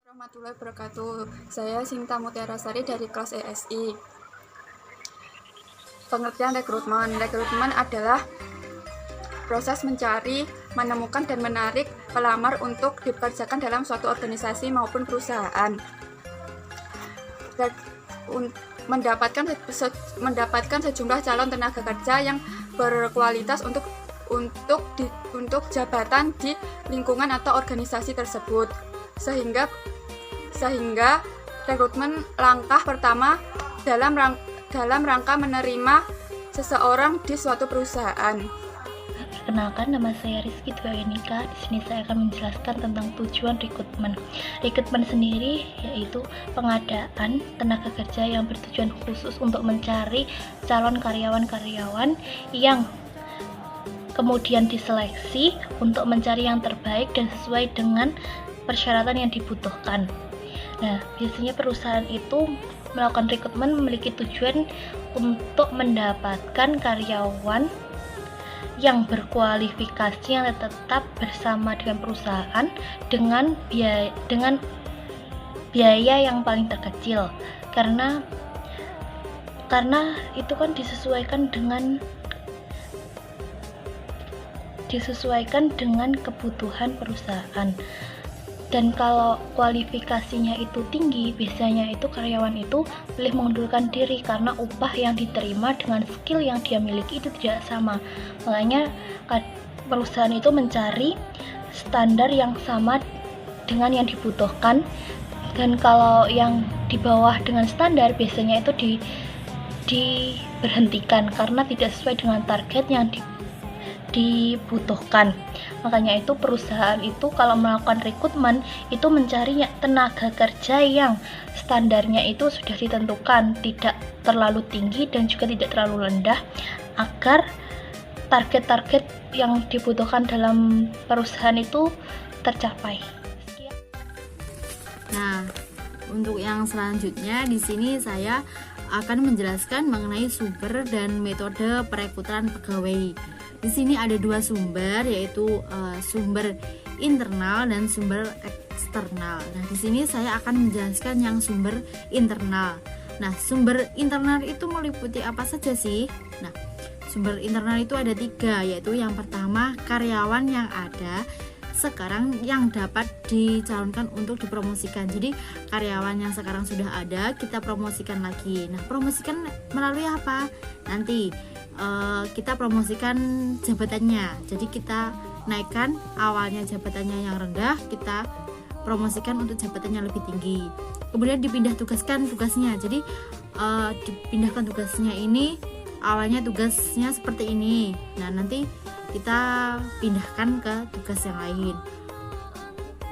Warahmatullahi wabarakatuh. Saya Sinta Mutiara Sari dari kelas ESI. Pengertian rekrutmen. Rekrutmen adalah proses mencari, menemukan, dan menarik pelamar untuk dipekerjakan dalam suatu organisasi maupun perusahaan. Mendapatkan sejumlah calon tenaga kerja yang berkualitas untuk jabatan di lingkungan atau organisasi tersebut. Sehingga rekrutmen langkah pertama dalam rangka menerima seseorang di suatu perusahaan. Perkenalkan, nama saya Rizky Dwayanika. Di sini saya akan menjelaskan tentang tujuan rekrutmen. Rekrutmen sendiri yaitu pengadaan tenaga kerja yang bertujuan khusus untuk mencari calon karyawan-karyawan yang kemudian diseleksi untuk mencari yang terbaik dan sesuai dengan persyaratan yang dibutuhkan. Nah, biasanya perusahaan itu melakukan rekrutmen memiliki tujuan untuk mendapatkan karyawan yang berkualifikasi yang tetap bersama dengan perusahaan dengan biaya yang paling terkecil, karena itu kan disesuaikan dengan kebutuhan perusahaan. Dan kalau kualifikasinya itu tinggi, biasanya itu karyawan itu boleh mengundurkan diri karena upah yang diterima dengan skill yang dia miliki itu tidak sama. Makanya perusahaan itu mencari standar yang sama dengan yang dibutuhkan, dan kalau yang di bawah dengan standar biasanya itu diberhentikan karena tidak sesuai dengan target yang dibutuhkan. Makanya itu perusahaan itu kalau melakukan rekrutmen itu mencari tenaga kerja yang standarnya itu sudah ditentukan, tidak terlalu tinggi dan juga tidak terlalu rendah, agar target-target yang dibutuhkan dalam perusahaan itu tercapai. Nah, untuk yang selanjutnya di sini saya akan menjelaskan mengenai sumber dan metode perekrutan pegawai. Di sini ada dua sumber, yaitu sumber internal dan sumber eksternal. Nah, di sini saya akan menjelaskan yang sumber internal. Nah, sumber internal itu meliputi apa saja sih? Nah, sumber internal itu ada 3, yaitu yang pertama karyawan yang ada sekarang yang dapat dicalonkan untuk dipromosikan. Jadi karyawan yang sekarang sudah ada kita promosikan lagi. Nah, promosikan melalui apa? Nanti kita promosikan jabatannya. Jadi kita naikkan awalnya jabatannya yang rendah, kita promosikan untuk jabatannya lebih tinggi. Kemudian dipindah tugaskan tugasnya. Jadi dipindahkan tugasnya ini, awalnya tugasnya seperti ini. Nah, nanti kita pindahkan ke tugas yang lain,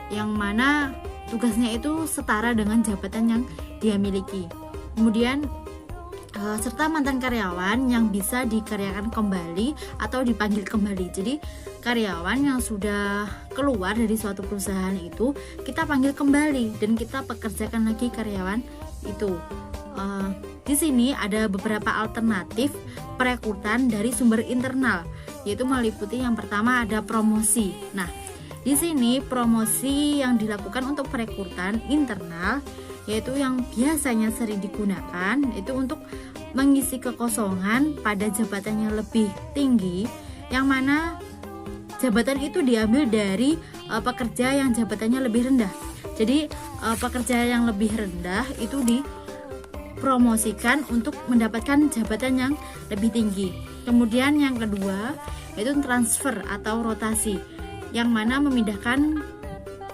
yang mana tugasnya itu setara dengan jabatan yang dia miliki. Kemudian serta mantan karyawan yang bisa dikaryakan kembali atau dipanggil kembali. Jadi karyawan yang sudah keluar dari suatu perusahaan itu kita panggil kembali dan kita pekerjakan lagi karyawan itu. Di sini ada beberapa alternatif perekrutan dari sumber internal, yaitu meliputi yang pertama ada promosi. Nah, di sini promosi yang dilakukan untuk perekrutan internal yaitu yang biasanya sering digunakan itu untuk mengisi kekosongan pada jabatan yang lebih tinggi, yang mana jabatan itu diambil dari pekerja yang jabatannya lebih rendah. Jadi pekerja yang lebih rendah itu dipromosikan untuk mendapatkan jabatan yang lebih tinggi. Kemudian yang kedua yaitu transfer atau rotasi, yang mana memindahkan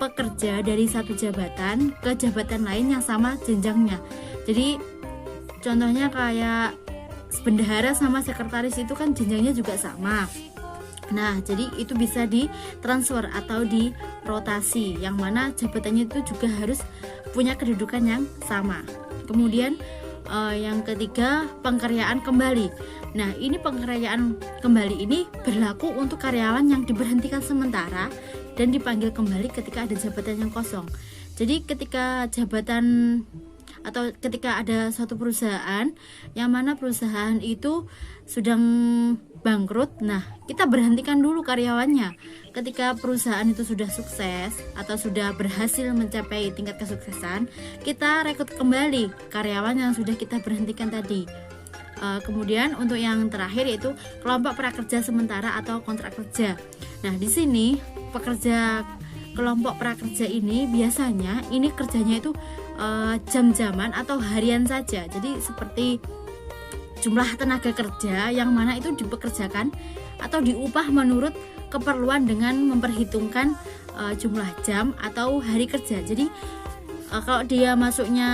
pekerja dari satu jabatan ke jabatan lain yang sama jenjangnya. Jadi contohnya kayak bendahara sama sekretaris itu kan jenjangnya juga sama. Nah, jadi itu bisa ditransfer atau dirotasi, yang mana jabatannya itu juga harus punya kedudukan yang sama. Kemudian yang ketiga pengkaryaan kembali. Nah, ini pengkaryaan kembali ini berlaku untuk karyawan yang diberhentikan sementara dan dipanggil kembali ketika ada jabatan yang kosong. Jadi ketika jabatan atau ketika ada suatu perusahaan yang mana perusahaan itu sedang bangkrut, nah kita berhentikan dulu karyawannya. Ketika perusahaan itu sudah sukses atau sudah berhasil mencapai tingkat kesuksesan, kita rekrut kembali karyawan yang sudah kita berhentikan tadi. Kemudian untuk yang terakhir yaitu kelompok prakerja sementara atau kontrak kerja. Nah di sini pekerja kelompok prakerja ini biasanya ini kerjanya itu jam-jaman atau harian saja. Jadi seperti jumlah tenaga kerja yang mana itu dipekerjakan atau diupah menurut keperluan dengan memperhitungkan jumlah jam atau hari kerja. Jadi kalau dia masuknya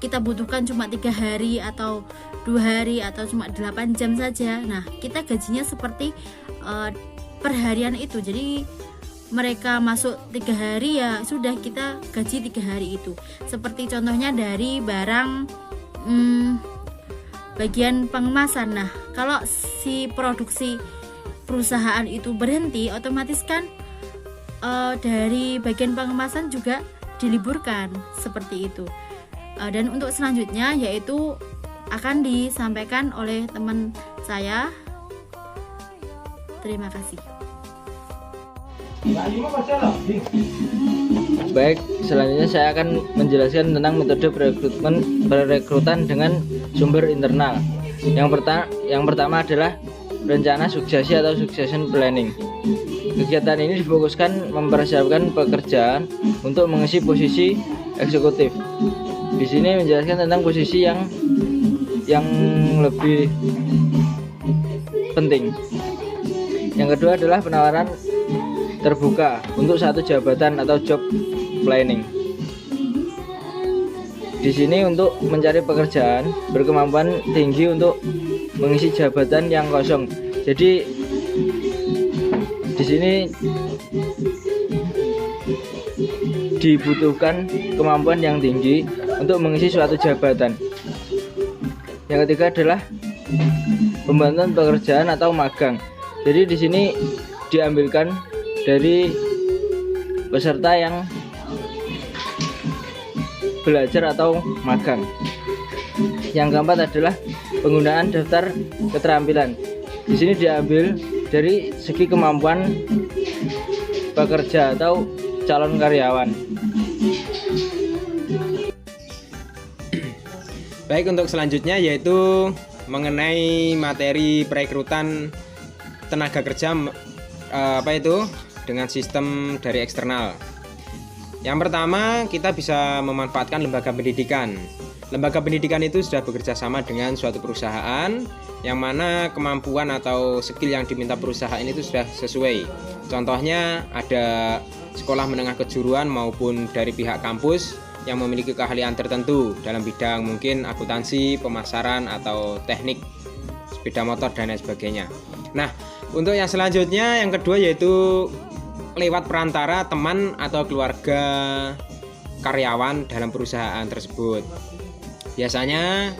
kita butuhkan cuma 3 hari atau 2 hari atau cuma 8 jam saja, nah kita gajinya seperti perharian itu. Jadi mereka masuk 3 hari ya sudah kita gaji 3 hari itu. Seperti contohnya dari barang bagian pengemasan. Nah kalau si produksi perusahaan itu berhenti, otomatis kan dari bagian pengemasan juga diliburkan seperti itu. Dan untuk selanjutnya yaitu akan disampaikan oleh teman saya. Terima kasih. Baik, selanjutnya saya akan menjelaskan tentang metode perekrutan dengan sumber internal. Yang pertama adalah rencana suksesi atau succession planning. Kegiatan ini difokuskan mempersiapkan pekerjaan untuk mengisi posisi eksekutif. Di sini menjelaskan tentang posisi yang lebih penting. Yang kedua adalah penawaran terbuka untuk satu jabatan atau job planning. Di sini untuk mencari pekerjaan berkemampuan tinggi untuk mengisi jabatan yang kosong. Jadi di sini dibutuhkan kemampuan yang tinggi untuk mengisi suatu jabatan. Yang ketiga adalah pembantuan pekerjaan atau magang. Jadi di sini diambilkan dari peserta yang belajar atau magang. Yang keempat adalah penggunaan daftar keterampilan. Di sini diambil dari segi kemampuan pekerja atau calon karyawan. Baik, untuk selanjutnya yaitu mengenai materi perekrutan tenaga kerja dengan sistem dari eksternal. Yang pertama, kita bisa memanfaatkan lembaga pendidikan. Lembaga pendidikan itu sudah bekerja sama dengan suatu perusahaan yang mana kemampuan atau skill yang diminta perusahaan itu sudah sesuai. Contohnya ada sekolah menengah kejuruan maupun dari pihak kampus yang memiliki keahlian tertentu dalam bidang mungkin akuntansi, pemasaran atau teknik sepeda motor dan lain sebagainya. Nah, untuk yang selanjutnya yang kedua yaitu lewat perantara teman atau keluarga karyawan dalam perusahaan tersebut. Biasanya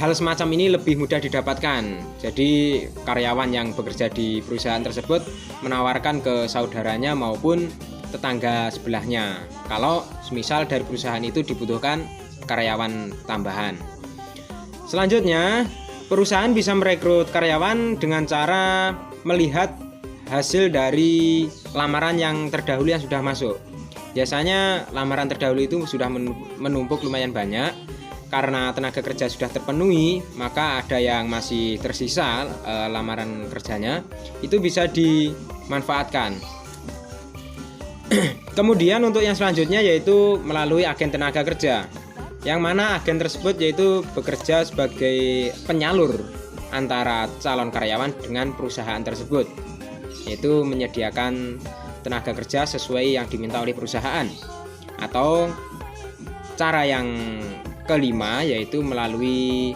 hal semacam ini lebih mudah didapatkan. Jadi karyawan yang bekerja di perusahaan tersebut menawarkan ke saudaranya maupun tetangga sebelahnya kalau semisal dari perusahaan itu dibutuhkan karyawan tambahan. Selanjutnya, perusahaan bisa merekrut karyawan dengan cara melihat hasil dari lamaran yang terdahulu yang sudah masuk. Biasanya lamaran terdahulu itu sudah menumpuk lumayan banyak. Karena tenaga kerja sudah terpenuhi, maka ada yang masih tersisa lamaran kerjanya, itu bisa dimanfaatkan. Kemudian untuk yang selanjutnya yaitu melalui agen tenaga kerja, yang mana agen tersebut yaitu bekerja sebagai penyalur antara calon karyawan dengan perusahaan tersebut, yaitu menyediakan tenaga kerja sesuai yang diminta oleh perusahaan. Atau cara yang kelima yaitu melalui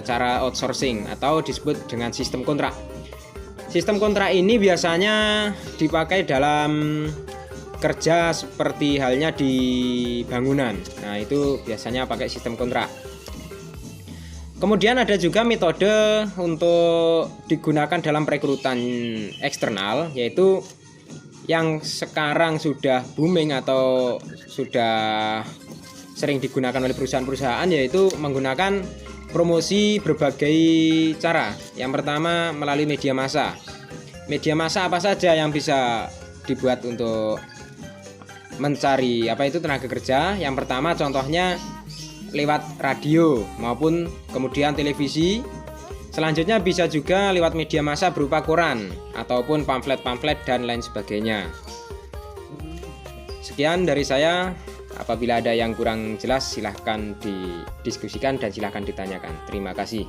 cara outsourcing atau disebut dengan sistem kontrak. Sistem kontrak ini biasanya dipakai dalam kerja seperti halnya di bangunan. Nah, itu biasanya pakai sistem kontrak. Kemudian ada juga metode untuk digunakan dalam perekrutan eksternal, yaitu yang sekarang sudah booming atau sudah sering digunakan oleh perusahaan-perusahaan, yaitu menggunakan promosi berbagai cara. Yang pertama melalui media massa. Media massa apa saja yang bisa dibuat untuk mencari tenaga kerja? Yang pertama contohnya lewat radio maupun kemudian televisi. Selanjutnya bisa juga lewat media massa berupa koran ataupun pamflet-pamflet dan lain sebagainya. Sekian dari saya. Apabila ada yang kurang jelas silahkan didiskusikan dan silahkan ditanyakan. Terima kasih.